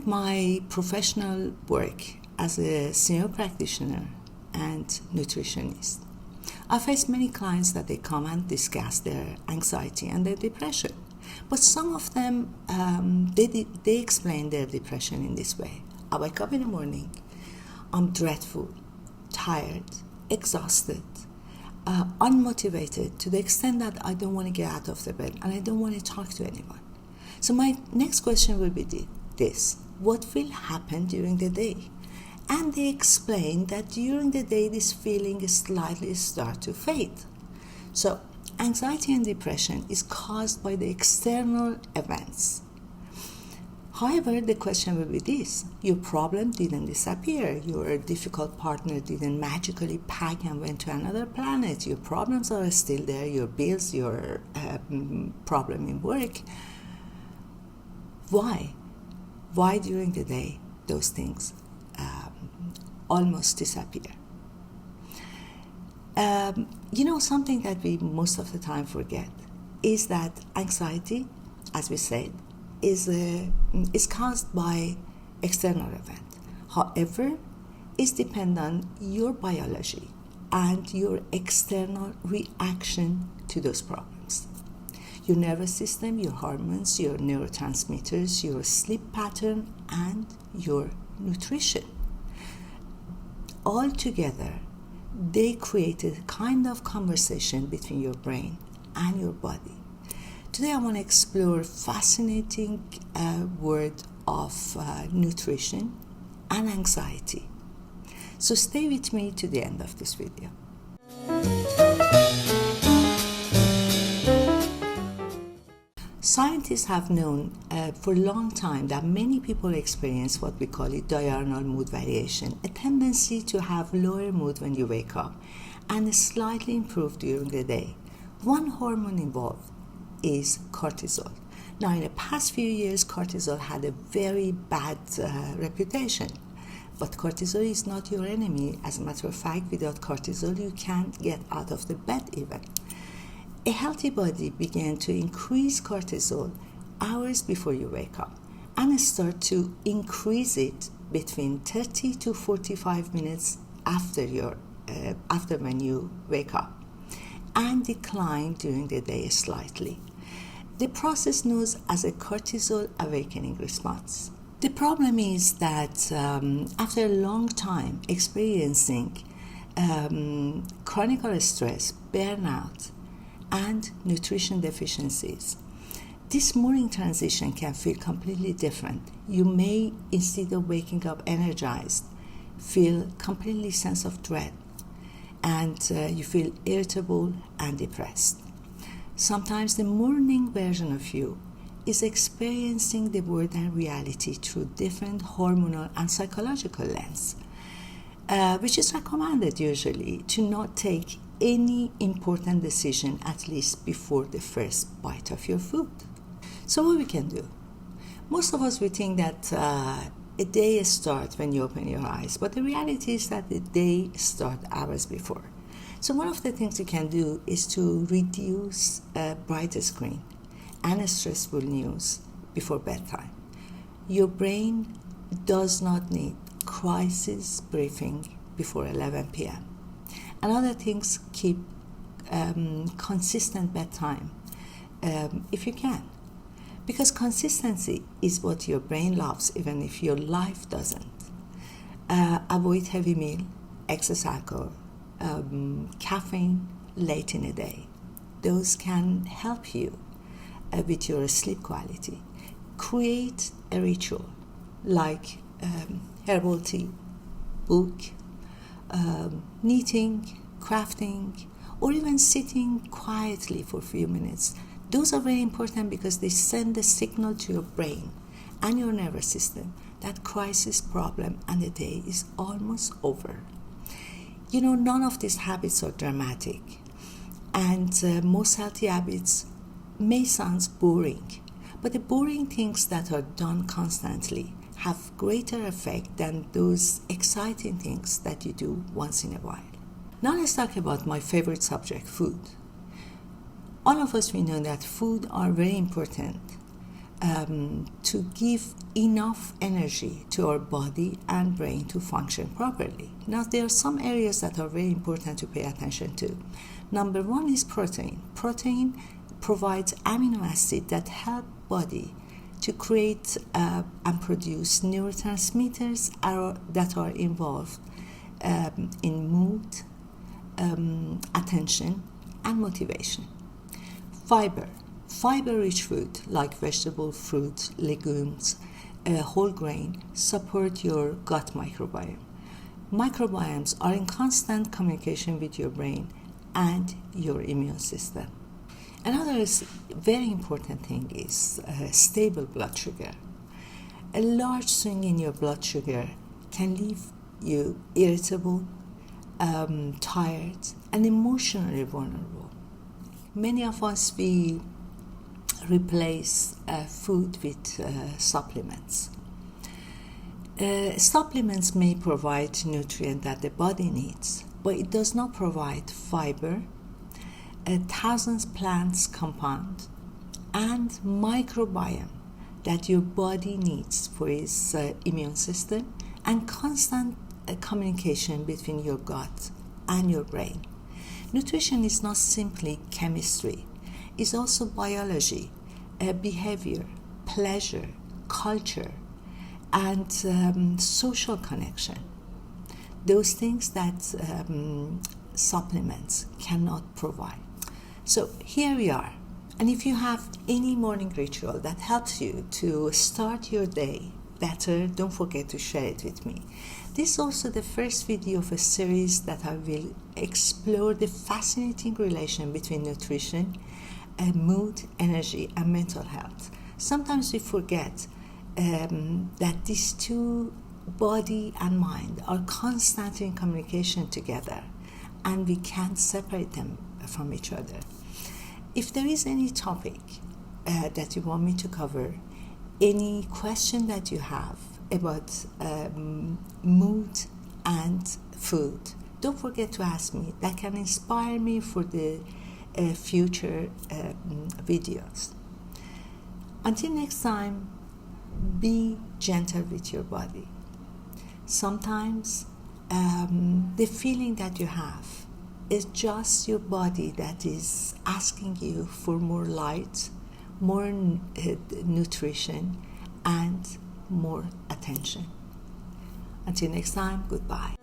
During my professional work as a senior practitioner and nutritionist, I face many clients that they come and discuss their anxiety and their depression. But some of them, they explain their depression in this way. I wake up in the morning, I'm dreadful, tired, exhausted, unmotivated to the extent that I don't want to get out of the bed and I don't want to talk to anyone. So my next question will be this: what will happen during the day? And they explain that during the day this feeling slightly starts to fade. So anxiety and depression is caused by the external events. However, the question will be this: your problem didn't disappear. Your difficult partner didn't magically pack and went to another planet. Your problems are still there, your bills, your problem in work. Why? Why during the day those things almost disappear? Something that we most of the time forget is that anxiety, as we said, is caused by external event. However, it's dependent on your biology and your external reaction to those problems. Your nervous system, your hormones, your neurotransmitters, your sleep pattern, and your nutrition. All together, they create a kind of conversation between your brain and your body. Today I want to explore a fascinating word of nutrition and anxiety. So stay with me to the end of this video. Scientists have known for a long time that many people experience what we call diurnal mood variation, a tendency to have lower mood when you wake up and slightly improve during the day. One hormone involved is cortisol. Now, in the past few years, cortisol had a very bad reputation. But cortisol is not your enemy. As a matter of fact, without cortisol, you can't get out of the bed even. A healthy body began to increase cortisol hours before you wake up and start to increase it between 30 to 45 minutes after when you wake up, and decline during the day slightly. The process known as a cortisol awakening response. The problem is that after a long time experiencing chronic stress, burnout, and nutrition deficiencies, this morning transition can feel completely different. You may, instead of waking up energized, feel completely sense of dread, and you feel irritable and depressed. Sometimes the morning version of you is experiencing the world and reality through different hormonal and psychological lens, which is recommended usually to not take any important decision at least before the first bite of your food. So what we can do? Most of us, we think that a day starts when you open your eyes, but the reality is that the day starts hours before. So one of the things you can do is to reduce bright screen and stressful news before bedtime. Your brain does not need crisis briefing before 11 p.m. And other things, keep consistent bedtime if you can. Because consistency is what your brain loves, even if your life doesn't. Avoid heavy meal, excess alcohol, caffeine late in the day. Those can help you with your sleep quality. Create a ritual like herbal tea, book, knitting, crafting, or even sitting quietly for a few minutes. Those are very important because they send a signal to your brain and your nervous system that crisis problem and the day is almost over. None of these habits are dramatic, and most healthy habits may sound boring, but the boring things that are done constantly have greater effect than those exciting things that you do once in a while. Now let's talk about my favorite subject, food. All of us, we know that food are very important to give enough energy to our body and brain to function properly. Now, there are some areas that are very important to pay attention to. Number one is protein. Protein provides amino acids that help body to create and produce neurotransmitters that are involved in mood, attention, and motivation. Fiber-rich food like vegetable, fruit, legumes, whole grain support your gut microbiome. Microbiomes are in constant communication with your brain and your immune system. Another very important thing is stable blood sugar. A large swing in your blood sugar can leave you irritable, tired, and emotionally vulnerable. Many of us, we replace food with supplements. Supplements may provide nutrients that the body needs, but it does not provide fiber, thousands plants compound, and microbiome that your body needs for its immune system, and constant communication between your gut and your brain. Nutrition is not simply chemistry. It's also biology, behavior, pleasure, culture, and social connection. Those things that supplements cannot provide. So here we are. And if you have any morning ritual that helps you to start your day better, don't forget to share it with me. This is also the first video of a series that I will explore the fascinating relation between nutrition, mood, energy, and mental health. Sometimes we forget that these two, body and mind, are constantly in communication together, and we can't separate them from each other. If there is any topic that you want me to cover, any question that you have about mood and food, don't forget to ask me. That can inspire me for the future videos. Until next time, be gentle with your body. Sometimes the feeling that you have is just your body that is asking you for more light, more nutrition, and more attention. Until next time, goodbye.